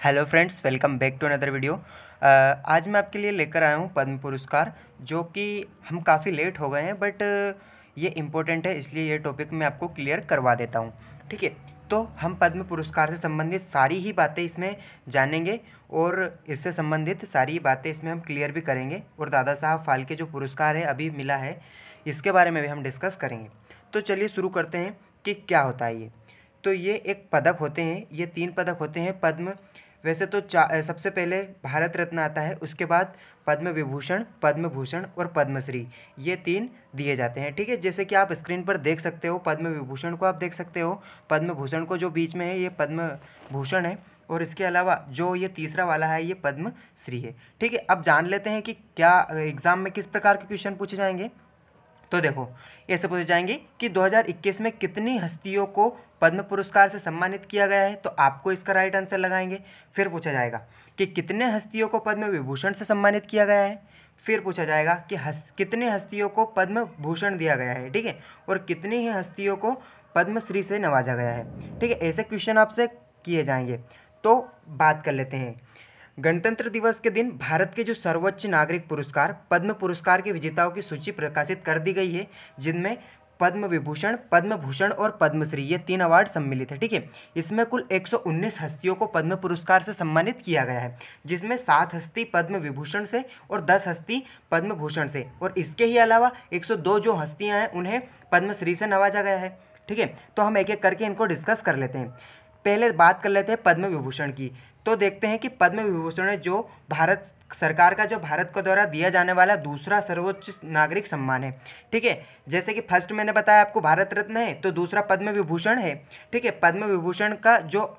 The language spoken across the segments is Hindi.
Hello friends, welcome back to another video. आज मैं आपके लिए लेकर आया हूँ पद्म पुरस्कार, जो कि हम काफ़ी लेट हो गए हैं, बट ये इम्पोर्टेंट है, इसलिए ये टॉपिक मैं आपको क्लियर करवा देता हूँ। ठीक है, तो हम पद्म पुरस्कार से संबंधित सारी ही बातें इसमें जानेंगे और इससे संबंधित सारी बातें इसमें हम क्लियर भी करेंगे, और दादा साहब फाल्के जो पुरस्कार है अभी मिला है, इसके बारे में भी हम डिस्कस करेंगे। तो चलिए शुरू करते हैं कि क्या होता है ये। तो ये एक पदक होते हैं, ये 3 पदक होते हैं पद्म। वैसे तो सबसे पहले भारत रत्न आता है, उसके बाद पद्म विभूषण, पद्म भूषण और पद्मश्री, ये 3 दिए जाते हैं। ठीक है, जैसे कि आप स्क्रीन पर देख सकते हो, पद्म विभूषण को आप देख सकते हो, पद्म भूषण को जो बीच में है ये पद्म भूषण है, और इसके अलावा जो ये तीसरा वाला है ये पद्मश्री है। ठीक है, अब जान लेते हैं कि क्या एग्ज़ाम में किस प्रकार के क्वेश्चन पूछे जाएंगे। तो देखो, ऐसे पूछे जाएंगे कि 2021 में कितनी हस्तियों को पद्म पुरस्कार से सम्मानित किया गया है, तो आपको इसका राइट आंसर लगाएंगे। फिर पूछा जाएगा कि कितने हस्तियों को पद्म विभूषण से सम्मानित किया गया है। फिर पूछा जाएगा कि कितने हस्तियों को पद्म भूषण दिया गया है, ठीक है, और कितनी ही हस्तियों को पद्मश्री से नवाजा गया है। ठीक है, ऐसे क्वेश्चन आपसे किए जाएंगे। तो बात कर लेते हैं। गणतंत्र दिवस के दिन भारत के जो सर्वोच्च नागरिक पुरस्कार पद्म पुरस्कार के विजेताओं की सूची प्रकाशित कर दी गई है, जिनमें पद्म विभूषण, पद्म भूषण और पद्मश्री, ये 3 अवार्ड सम्मिलित है। ठीक है, इसमें कुल 119 हस्तियों को पद्म पुरस्कार से सम्मानित किया गया है, जिसमें 7 हस्ती पद्म विभूषण से और 10 हस्ती पद्म भूषण से, और इसके ही अलावा 102 जो हस्तियां हैं उन्हें पद्मश्री से नवाजा गया है। ठीक है, तो हम एक एक करके इनको डिस्कस कर लेते हैं। पहले बात कर लेते हैं पद्म विभूषण की। तो देखते हैं कि पद्म विभूषण है जो भारत सरकार का, जो भारत को द्वारा दिया जाने वाला दूसरा सर्वोच्च नागरिक सम्मान है। ठीक है, जैसे कि फर्स्ट मैंने बताया आपको भारत रत्न है, तो दूसरा पद्म विभूषण है। ठीक है, पद्म विभूषण का जो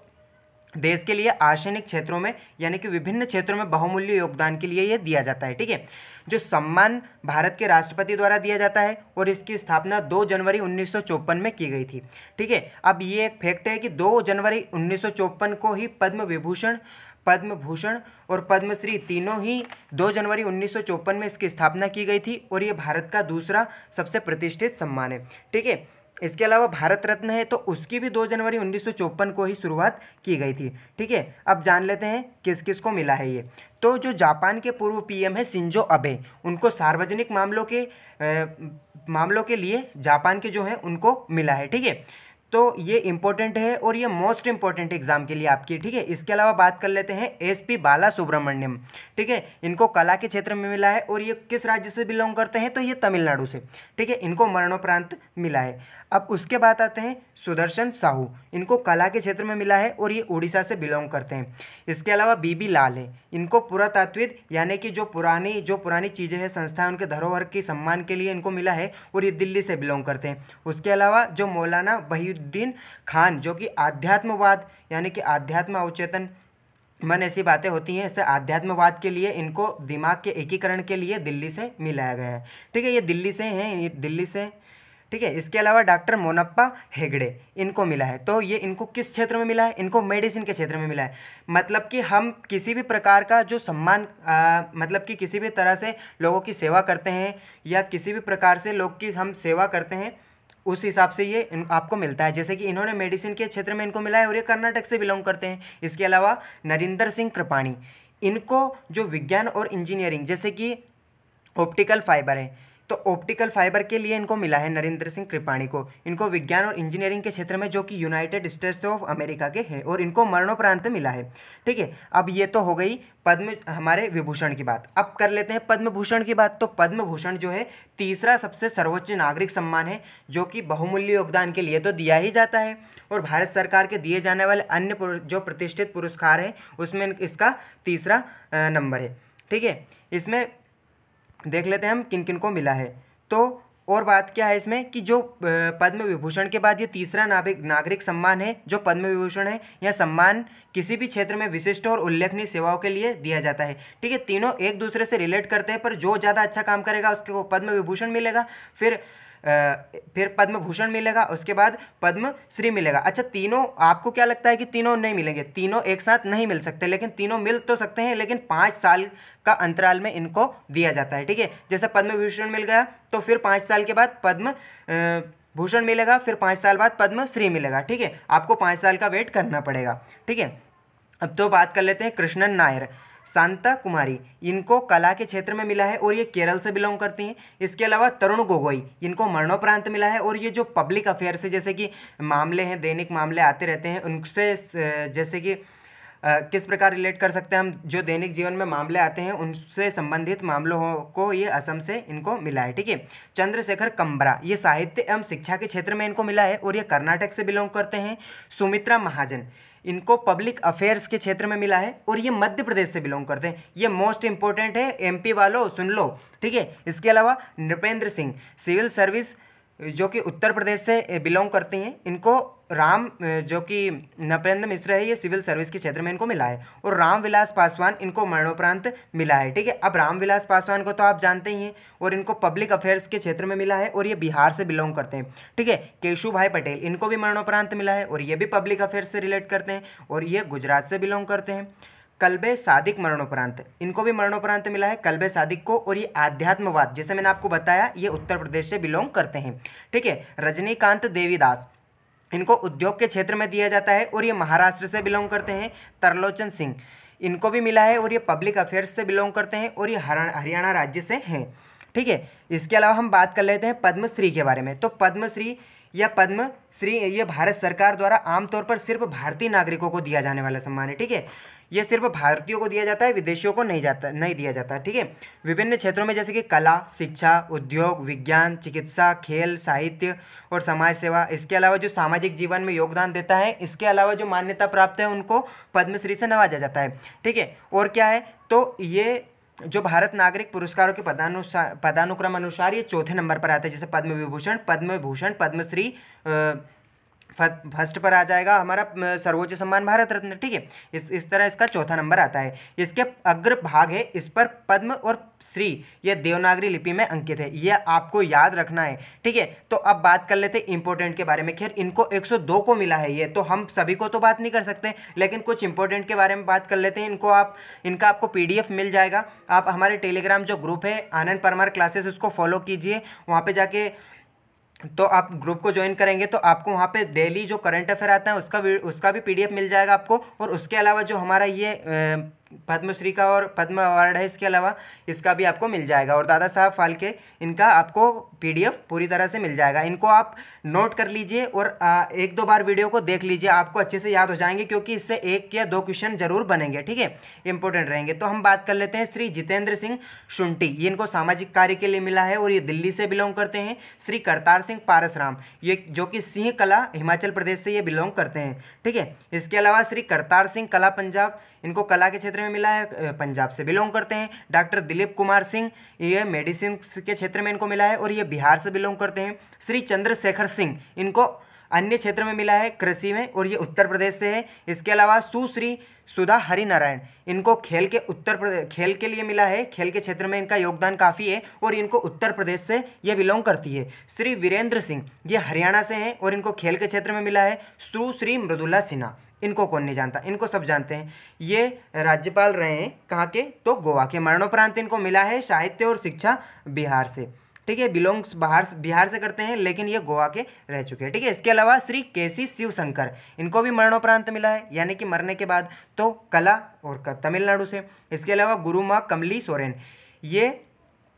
देश के लिए आर्सेनिक क्षेत्रों में, यानी कि विभिन्न क्षेत्रों में बहुमूल्य योगदान के लिए ये दिया जाता है। ठीक है, जो सम्मान भारत के राष्ट्रपति द्वारा दिया जाता है, और इसकी स्थापना 2 जनवरी 1954 में की गई थी। ठीक है, अब ये एक फैक्ट है कि 2 जनवरी 1954 को ही पद्म विभूषण, पद्म भूषण और पद्मश्री तीनों ही 2 जनवरी 1954 में इसकी स्थापना की गई थी, और ये भारत का दूसरा सबसे प्रतिष्ठित सम्मान है। ठीक है, इसके अलावा भारत रत्न है, तो उसकी भी 2 जनवरी 1954 को ही शुरुआत की गई थी। ठीक है, अब जान लेते हैं किस किस को मिला है ये। तो जो जापान के पूर्व पीएम है शिंजो अबे, उनको सार्वजनिक मामलों के लिए जापान के जो हैं उनको मिला है। ठीक है, तो ये इंपॉर्टेंट है और ये मोस्ट इंपॉर्टेंट एग्जाम के लिए आपकी। ठीक है, इसके अलावा बात कर लेते हैं एसपी बाला सुब्रमण्यम। ठीक है, इनको कला के क्षेत्र में मिला है, और ये किस राज्य से बिलोंग करते हैं, तो ये तमिलनाडु से। ठीक है, इनको मरणोपरांत मिला है। अब उसके बाद आते हैं सुदर्शन साहू, इनको कला के क्षेत्र में मिला है, और ये उड़ीसा से बिलोंग करते हैं। इसके अलावा बीबी लाल है, इनको पुरातत्वविद, यानी कि जो पुरानी चीज़ें हैं, संस्थाएं, उनके धरोहर के सम्मान के लिए इनको मिला है, और ये दिल्ली से बिलोंग करते हैं। उसके अलावा जो मौलाना वहीउद्दीन खान, जो कि आध्यात्मवाद, यानी कि आध्यात्म अवचेतन मन, ऐसी बातें होती हैं, इससे आध्यात्मवाद के लिए इनको दिमाग के एकीकरण के लिए दिल्ली से मिलाया गया है। ठीक है, ये दिल्ली से हैं, ये दिल्ली से। ठीक है, इसके अलावा डॉक्टर मोनप्पा हेगड़े, इनको मिला है। तो ये इनको किस क्षेत्र में मिला है, इनको मेडिसिन के क्षेत्र में मिला है। मतलब कि हम किसी भी प्रकार का जो सम्मान, मतलब कि किसी भी तरह से लोगों की सेवा करते हैं, या किसी भी प्रकार से लोग की हम सेवा करते हैं, उस हिसाब से ये आपको मिलता है। जैसे कि इन्होंने मेडिसिन के क्षेत्र में इनको मिला है, और ये कर्नाटक से बिलोंग करते हैं। इसके अलावा नरिंदर सिंह कृपाणी, इनको जो विज्ञान और इंजीनियरिंग, जैसे कि ऑप्टिकल फाइबर है, तो ऑप्टिकल फाइबर के लिए इनको मिला है नरेंद्र सिंह कृपाणी को। इनको विज्ञान और इंजीनियरिंग के क्षेत्र में, जो कि यूनाइटेड स्टेट्स ऑफ अमेरिका के हैं, और इनको मरणोपरांत मिला है। ठीक है, अब ये तो हो गई पद्म हमारे विभूषण की बात। अब कर लेते हैं पद्म भूषण की बात। तो पद्म भूषण जो है तीसरा सबसे सर्वोच्च नागरिक सम्मान है, जो कि बहुमूल्य योगदान के लिए तो दिया ही जाता है, और भारत सरकार के दिए जाने वाले अन्य जो प्रतिष्ठित पुरस्कार हैं उसमें इसका तीसरा नंबर है। ठीक है, इसमें देख लेते हैं हम किन किन को मिला है। तो और बात क्या है इसमें कि जो पद्म विभूषण के बाद ये तीसरा नागरिक सम्मान है, जो पद्म विभूषण है, यह सम्मान किसी भी क्षेत्र में विशिष्ट और उल्लेखनीय सेवाओं के लिए दिया जाता है। ठीक है, तीनों एक दूसरे से रिलेट करते हैं, पर जो ज़्यादा अच्छा काम करेगा उसको पद्म विभूषण मिलेगा, फिर पद्म भूषण मिलेगा, उसके बाद पद्म श्री मिलेगा। अच्छा, तीनों आपको क्या लगता है कि तीनों नहीं मिलेंगे? तीनों एक साथ नहीं मिल सकते, लेकिन तीनों मिल तो सकते हैं, लेकिन 5 साल का अंतराल में इनको दिया जाता है। ठीक है, जैसे पद्म विभूषण मिल गया, तो फिर 5 साल के बाद पद्म भूषण मिलेगा, फिर 5 साल बाद पद्म श्री मिलेगा। ठीक है, आपको 5 साल का वेट करना पड़ेगा। ठीक है, अब तो बात कर लेते हैं कृष्णन नायर, शांता कुमारी, इनको कला के क्षेत्र में मिला है और ये केरल से बिलोंग करती हैं। इसके अलावा तरुण गोगोई, इनको मरणोपरांत मिला है और ये जो पब्लिक अफेयर से जैसे कि मामले हैं, दैनिक मामले आते रहते हैं, उनसे जैसे कि किस प्रकार रिलेट कर सकते हैं हम, जो दैनिक जीवन में मामले आते हैं उनसे संबंधित मामलों को ये असम से इनको मिला है। ठीक है। चंद्रशेखर कंबरा, ये साहित्य एवं शिक्षा के क्षेत्र में इनको मिला है और ये कर्नाटक से बिलोंग करते हैं। सुमित्रा महाजन, इनको पब्लिक अफेयर्स के क्षेत्र में मिला है और ये मध्य प्रदेश से बिलोंग करते हैं। ये मोस्ट इंपॉर्टेंट है, एमपी वालों सुन लो। ठीक है। इसके अलावा नृपेंद्र सिंह, सिविल सर्विस, जो कि उत्तर प्रदेश से बिलोंग करते हैं। इनको राम, जो कि नृपेंद्र मिश्र है, ये सिविल सर्विस के क्षेत्र में इनको मिला है। और रामविलास पासवान, इनको मरणोपरांत मिला है। ठीक है। अब रामविलास पासवान को तो आप जानते ही हैं और इनको पब्लिक अफेयर्स के क्षेत्र में मिला है और ये बिहार से बिलोंग करते हैं। ठीक है। केशु भाई पटेल, इनको भी मरणोपरांत मिला है और ये भी पब्लिक अफेयर्स से रिलेट करते हैं और ये गुजरात से बिलोंग करते हैं। कल्बे सादिक मरणोपरांत, इनको भी मरणोपरांत मिला है कल्बे सादिक को, और ये आध्यात्मवाद, जैसे मैंने आपको बताया, ये उत्तर प्रदेश से बिलोंग करते हैं। ठीक है। रजनीकांत देवीदास, इनको उद्योग के क्षेत्र में दिया जाता है और ये महाराष्ट्र से बिलोंग करते हैं। तरलोचन सिंह, इनको भी मिला है और ये पब्लिक अफेयर्स से बिलोंग करते हैं और ये हरियाणा राज्य से हैं। ठीक है। इसके अलावा हम बात कर लेते हैं पद्मश्री के बारे में। तो पद्मश्री या पद्मश्री ये भारत सरकार द्वारा आमतौर पर सिर्फ भारतीय नागरिकों को दिया जाने वाला सम्मान है। ठीक है। ये सिर्फ भारतीयों को दिया जाता है, विदेशियों को नहीं दिया जाता। ठीक है। विभिन्न क्षेत्रों में जैसे कि कला, शिक्षा, उद्योग, विज्ञान, चिकित्सा, खेल, साहित्य और समाज सेवा, इसके अलावा जो सामाजिक जीवन में योगदान देता है, इसके अलावा जो मान्यता प्राप्त है, उनको पद्मश्री से नवाजा जाता है। ठीक है। और क्या है, तो ये जो भारत नागरिक पुरस्कारों के पदानुक्रम अनुसार ये चौथे नंबर पर आता है। जैसे पद्म विभूषण, पद्म भूषण, पद्मश्री फर्स्ट पर आ जाएगा हमारा सर्वोच्च सम्मान भारत रत्न। ठीक है। इस तरह इसका चौथा नंबर आता है। इसके अग्र भाग है, इस पर पद्म और श्री ये देवनागरी लिपि में अंकित है, ये आपको याद रखना है। ठीक है। तो अब बात कर लेते हैं इंपॉर्टेंट के बारे में। खैर इनको 102 को मिला है, ये तो हम सभी को तो बात नहीं कर सकते, लेकिन कुछ इंपॉर्टेंट के बारे में बात कर लेते हैं। इनका आपको PDF मिल जाएगा। आप हमारे टेलीग्राम जो ग्रुप है आनंद परमार क्लासेस, उसको फॉलो कीजिए। वहाँ पर जाके तो आप ग्रुप को ज्वाइन करेंगे तो आपको वहाँ पे डेली जो करंट अफेयर आता है उसका भी PDF मिल जाएगा आपको। और उसके अलावा जो हमारा ये पद्मश्री का और पद्म अवार्ड है, इसके अलावा इसका भी आपको मिल जाएगा। और दादा साहब फाल्के, इनका आपको PDF पूरी तरह से मिल जाएगा। इनको आप नोट कर लीजिए और 1-2 बार वीडियो को देख लीजिए, आपको अच्छे से याद हो जाएंगे, क्योंकि इससे 1 या 2 क्वेश्चन जरूर बनेंगे। ठीक है। इंपॉर्टेंट रहेंगे। तो हम बात कर लेते हैं श्री जितेंद्र सिंह शुंठी, ये इनको सामाजिक कार्य के लिए मिला है और ये दिल्ली से बिलोंग करते हैं। श्री करतार सिंह पारसराम, ये जो कि सिंह कला हिमाचल प्रदेश से ये बिलोंग करते हैं। ठीक है। इसके अलावा श्री करतार सिंह कला पंजाब, इनको कला के क्षेत्र में मिला है, पंजाब से बिलोंग करते हैं। डॉक्टर दिलीप कुमार सिंह, ये मेडिसिन के क्षेत्र में इनको मिला है और ये बिहार से बिलोंग करते हैं। श्री चंद्रशेखर सिंह, इनको अन्य क्षेत्र में मिला है, कृषि में, और ये उत्तर प्रदेश से है। इसके अलावा सुश्री सुधा हरिनारायण, इनको खेल के लिए मिला है, खेल के क्षेत्र में इनका योगदान काफ़ी है और इनको उत्तर प्रदेश से ये बिलोंग करती है। श्री वीरेंद्र सिंह, ये हरियाणा से हैं और इनको खेल के क्षेत्र में मिला है। सुश्री मृदुला सिन्हा, इनको कौन नहीं जानता, इनको सब जानते हैं। ये राज्यपाल रहे हैं कहाँ के, तो गोवा के। मरणोपरांत इनको मिला है साहित्य और शिक्षा बिहार से। ठीक है। बिलोंग्स बिहार से करते हैं, लेकिन ये गोवा के रह चुके हैं। ठीक है। इसके अलावा श्री केसी शिवशंकर, इनको भी मरणोपरांत मिला है, यानी कि मरने के बाद, तो कला और तमिलनाडु से। इसके अलावा गुरुमा कमली सोरेन, ये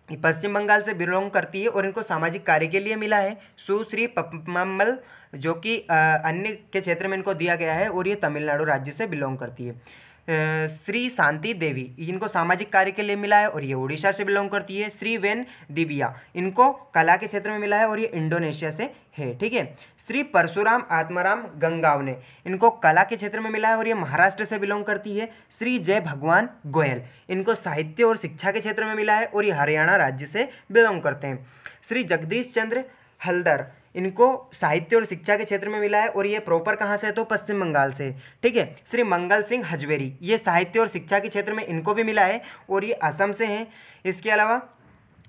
पश्चिम बंगाल से बिलोंग करती है और इनको सामाजिक कार्य के लिए मिला है। सुश्री पम्मल, जो कि अन्य के क्षेत्र में इनको दिया गया है और ये तमिलनाडु राज्य से बिलोंग करती है। श्री शांति देवी, इनको सामाजिक कार्य के लिए मिला है और ये उड़ीसा से बिलोंग करती है। श्री वेन दिबिया, इनको कला के क्षेत्र में मिला है और ये इंडोनेशिया से है। ठीक है। श्री परशुराम आत्माराम गंगावने, इनको कला के क्षेत्र में मिला है और ये महाराष्ट्र से बिलोंग करती है। श्री जय भगवान गोयल, इनको साहित्य और शिक्षा के क्षेत्र में मिला है और ये हरियाणा राज्य से बिलोंग करते हैं। श्री जगदीश चंद्र हल्दर, इनको साहित्य और शिक्षा के क्षेत्र में मिला है और ये प्रॉपर कहाँ से है, तो पश्चिम बंगाल से। ठीक है। श्री मंगल सिंह हजवेरी, ये साहित्य और शिक्षा के क्षेत्र में इनको भी मिला है और ये असम से हैं। इसके अलावा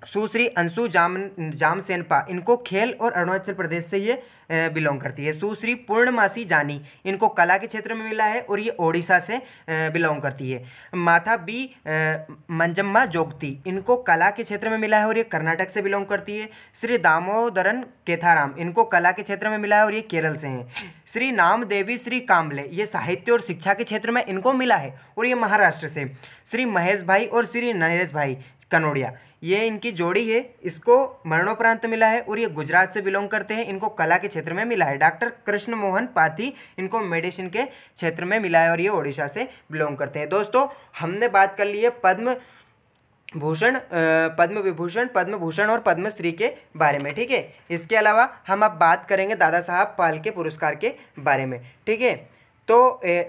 सुश्री अंशु जामसेनपा, इनको खेल और अरुणाचल प्रदेश से ये बिलोंग करती है। सुश्री पूर्णमासी जानी, इनको कला के क्षेत्र में मिला है और ये ओडिशा से बिलोंग करती है। माथा बी मंजम्मा जोगती, इनको कला के क्षेत्र में मिला है और ये कर्नाटक से बिलोंग करती है। श्री दामोदरन केथाराम, इनको कला के क्षेत्र में मिला है और ये केरल से हैं। श्री नाम देवी श्री कामले, ये साहित्य और शिक्षा के क्षेत्र में इनको मिला है और ये महाराष्ट्र से। श्री महेश भाई और श्री नरेश भाई कनोडिया, ये इनकी जोड़ी है, इसको मरणोपरांत मिला है और ये गुजरात से बिलोंग करते हैं, इनको कला के क्षेत्र में मिला है। डॉक्टर कृष्ण मोहन पाथी, इनको मेडिसिन के क्षेत्र में मिला है और ये ओडिशा से बिलोंग करते हैं। दोस्तों, हमने बात कर ली है पद्म भूषण, पद्म विभूषण, पद्म भूषण और पद्मश्री के बारे में, ठीक है। इसके अलावा हम अब बात करेंगे दादा साहब फाल्के पुरस्कार के बारे में, ठीक है। तो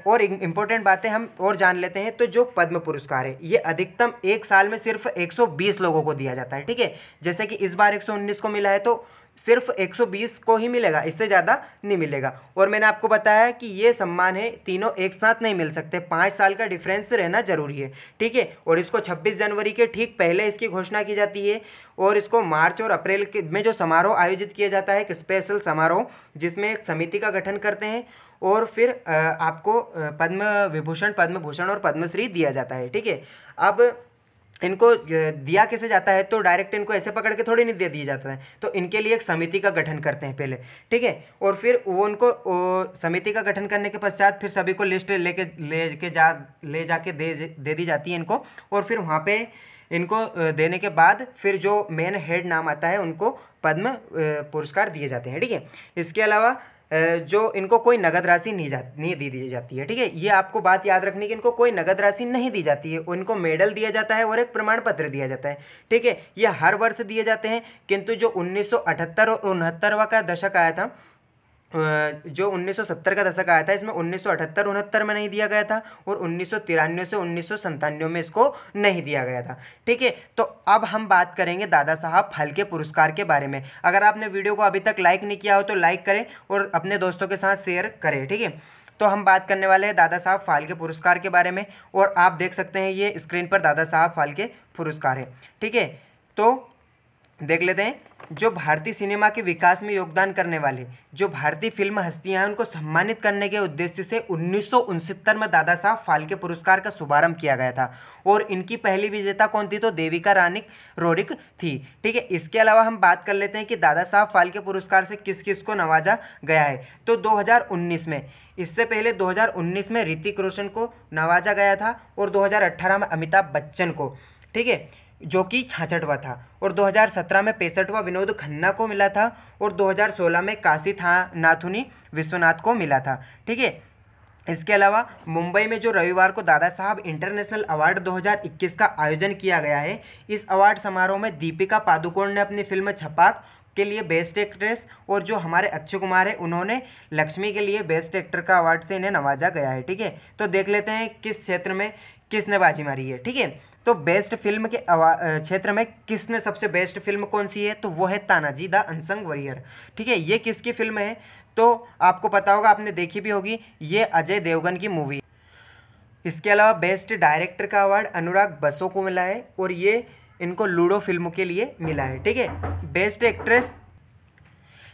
और इम्पोर्टेंट बातें हम और जान लेते हैं। तो जो पद्म पुरस्कार है ये अधिकतम एक साल में सिर्फ 120 लोगों को दिया जाता है, ठीक है। जैसे कि इस बार 119 को मिला है तो सिर्फ 120 को ही मिलेगा, इससे ज़्यादा नहीं मिलेगा। और मैंने आपको बताया कि ये सम्मान है तीनों एक साथ नहीं मिल सकते, 5 साल का डिफरेंस रहना जरूरी है, ठीक है। और इसको 26 जनवरी के ठीक पहले इसकी घोषणा की जाती है और इसको मार्च और अप्रैल के में जो समारोह आयोजित किया जाता है, एक स्पेशल समारोह जिसमें एक समिति का गठन करते हैं और फिर आपको पद्म विभूषण, पद्म भूषण और पद्मश्री दिया जाता है, ठीक है। अब इनको दिया कैसे जाता है, तो डायरेक्ट इनको ऐसे पकड़ के थोड़ी नहीं दे दिया जाता है, तो इनके लिए एक समिति का गठन करते हैं पहले, ठीक है। और फिर वो उनको समिति का गठन करने के पश्चात फिर सभी को लिस्ट ले जाके दे दी जाती है इनको। और फिर वहाँ पे इनको देने के बाद फिर जो मेन हेड नाम आता है उनको पद्म पुरस्कार दिए जाते हैं, ठीक है। इसके अलावा जो इनको कोई नगद राशि नहीं दी जाती है, ठीक है। ये आपको बात याद रखनी कि इनको कोई नगद राशि नहीं दी जाती है, उनको मेडल दिया जाता है और एक प्रमाण पत्र दिया जाता है, ठीक है। ये हर वर्ष दिए जाते हैं, किंतु जो 1978 और 69वां का दशक आया था, जो 1970 का दशक आया था, इसमें 1978-69 में नहीं दिया गया था और 1993 से 1997 में इसको नहीं दिया गया था, ठीक है। तो अब हम बात करेंगे दादा साहब फाल्के पुरस्कार के बारे में। अगर आपने वीडियो को अभी तक लाइक नहीं किया हो तो लाइक करें और अपने दोस्तों के साथ शेयर करें, ठीक है। तो हम बात करने वाले हैं दादा साहब फाल्के पुरस्कार के बारे में और आप देख सकते हैं ये स्क्रीन पर दादा साहब फाल्के पुरस्कार है, ठीक है। तो देख लेते हैं। जो भारतीय सिनेमा के विकास में योगदान करने वाले जो भारतीय फिल्म हस्तियां हैं उनको सम्मानित करने के उद्देश्य से 1969 में दादा साहब फाल्के पुरस्कार का शुभारंभ किया गया था और इनकी पहली विजेता कौन थी, तो देविका रानी रोरिक थी, ठीक है। इसके अलावा हम बात कर लेते हैं कि दादा साहब फाल्के पुरस्कार से किस किस को नवाजा गया है। तो 2019 में, इससे पहले 2019 में ऋतिक रोशन को नवाजा गया था और 2018 में अमिताभ बच्चन को, ठीक है, जो कि 66वां था। और 2017 में 65वां विनोद खन्ना को मिला था और 2016 में काशी नाथुनी विश्वनाथ को मिला था, ठीक है। इसके अलावा मुंबई में जो रविवार को दादा साहब इंटरनेशनल अवार्ड 2021 का आयोजन किया गया है, इस अवार्ड समारोह में दीपिका पादुकोण ने अपनी फिल्म छपाक के लिए बेस्ट एक्ट्रेस और जो हमारे अक्षय कुमार है उन्होंने लक्ष्मी के लिए बेस्ट एक्टर का अवार्ड से इन्हें नवाजा गया है, ठीक है। तो देख लेते हैं किस क्षेत्र में किसने बाजी मारी है, ठीक है। तो बेस्ट फिल्म के क्षेत्र में किसने सबसे बेस्ट फिल्म कौन सी है, तो वो है तानाजी द अनसंग वॉरियर, ठीक है। ये किसकी फिल्म है, तो आपको पता होगा, आपने देखी भी होगी, ये अजय देवगन की मूवी। इसके अलावा बेस्ट डायरेक्टर का अवार्ड अनुराग बसु को मिला है और ये इनको लूडो फिल्म के लिए मिला है, ठीक है। बेस्ट एक्ट्रेस,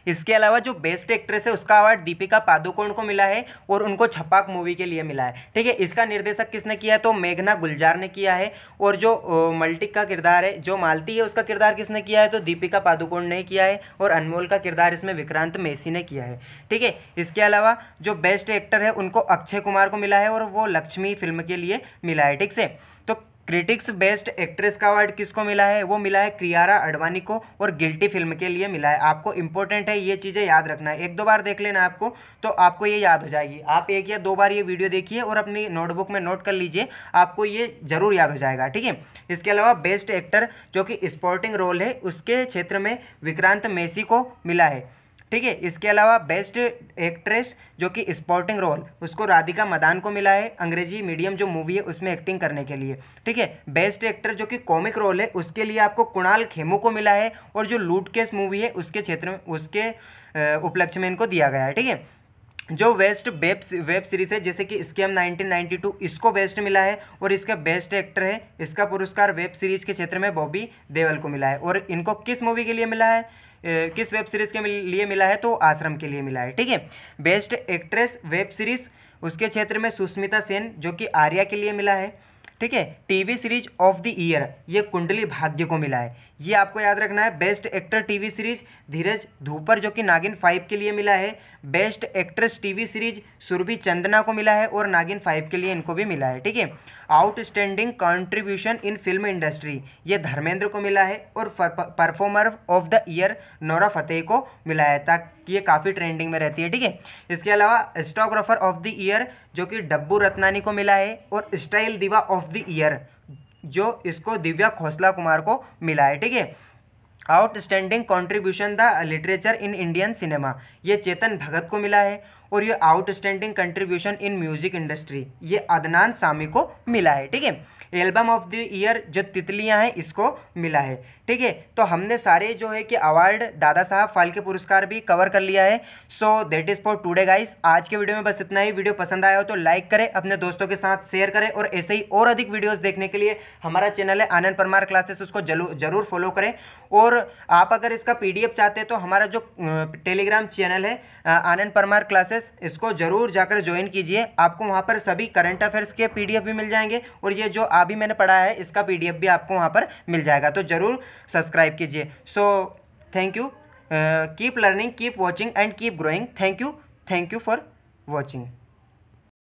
इसके अलावा जो बेस्ट एक्ट्रेस है उसका अवार्ड दीपिका पादुकोण को मिला है और उनको छपाक मूवी के लिए मिला है, ठीक है। इसका निर्देशक किसने किया है, तो मेघना गुलजार ने किया है और जो मल्टिक का किरदार है, जो मालती है, उसका किरदार किसने किया है, तो दीपिका पादुकोण ने किया है और अनमोल का किरदार इसमें विक्रांत मैसी ने किया है, ठीक है। इसके अलावा जो बेस्ट एक्टर है उनको अक्षय कुमार को मिला है और वो लक्ष्मी फिल्म के लिए मिला है, ठीक से। तो क्रिटिक्स बेस्ट एक्ट्रेस का अवार्ड किसको मिला है, वो मिला है कियारा आडवाणी को और गिल्टी फिल्म के लिए मिला है। आपको इंपॉर्टेंट है ये चीज़ें याद रखना है, 1-2 बार देख लेना आपको, तो आपको ये याद हो जाएगी। आप 1 या 2 बार ये वीडियो देखिए और अपनी नोटबुक में नोट कर लीजिए, आपको ये जरूर याद हो जाएगा, ठीक है। इसके अलावा बेस्ट एक्टर जो कि स्पोर्टिंग रोल है उसके क्षेत्र में विक्रांत मैसी को मिला है, ठीक है। इसके अलावा बेस्ट एक्ट्रेस जो कि स्पोर्टिंग रोल उसको राधिका मदान को मिला है, अंग्रेजी मीडियम जो मूवी है उसमें एक्टिंग करने के लिए, ठीक है। बेस्ट एक्टर जो कि कॉमिक रोल है उसके लिए आपको कुणाल खेमू को मिला है और जो लूट केस मूवी है उसके क्षेत्र में उसके उपलक्ष्य में इनको दिया गया है, ठीक है। जो बेस्ट वेब सीरीज़ है जैसे कि स्कैम 1992 इसको बेस्ट मिला है और इसका बेस्ट एक्टर है, इसका पुरस्कार वेब सीरीज़ के क्षेत्र में बॉबी देओल को मिला है। और इनको किस मूवी के लिए मिला है, किस वेब सीरीज़ के लिए मिला है, तो आश्रम के लिए मिला है। ठीक है, बेस्ट एक्ट्रेस वेब सीरीज़ उसके क्षेत्र में सुष्मिता सेन जो कि आर्या के लिए मिला है। ठीक है, TV series of the year ये कुंडली भाग्य को मिला है, ये आपको याद रखना है। Best actor TV series Dheeraj Dhoopar जो कि नागिन 5 के लिए मिला है। Best actress TV series Surbhi Chandna को मिला है और नागिन 5 के लिए इनको भी मिला है। ठीक है, outstanding contribution in film industry ये धर्मेंद्र को मिला है और performer of the year Nora Fatehi को मिला है, ताकि ये काफ़ी ट्रेंडिंग में रहती है। ठीक है, इसके अलावा स्टोग्राफर ऑफ द ईयर जो कि डब्बू रत्नानी को मिला है और स्टाइल दिवा ऑफ द ईयर जो इसको दिव्या खोसला कुमार को मिला है। ठीक है, outstanding contribution the literature in Indian cinema ये चेतन भगत को मिला है और ये outstanding contribution in music industry ये अदनान सामी को मिला है। ठीक है, एल्बम ऑफ द ईयर जो तितलियां हैं इसको मिला है। ठीक है, तो हमने सारे जो है कि अवार्ड दादा साहब फाल्के पुरस्कार भी कवर कर लिया है। So that is for today guys. आज के वीडियो में बस इतना ही। वीडियो पसंद आया हो तो लाइक करें, अपने दोस्तों के साथ शेयर करें और ऐसे ही और अधिक वीडियोस देखने के लिए हमारा चैनल है आनंद परमार क्लासेस, उसको जरूर फॉलो करें। और आप अगर इसका PDF चाहते हैं तो हमारा जो टेलीग्राम चैनल है आनंद परमार क्लासेस इसको जरूर जाकर ज्वाइन कीजिए। आपको वहाँ पर सभी करंट अफेयर्स के PDF भी मिल जाएंगे और ये जो अभी मैंने पढ़ा है इसका PDF भी आपको वहाँ पर मिल जाएगा, तो ज़रूर सब्सक्राइब कीजिए। So thank you, keep learning, keep watching and keep growing. Thank you for watching.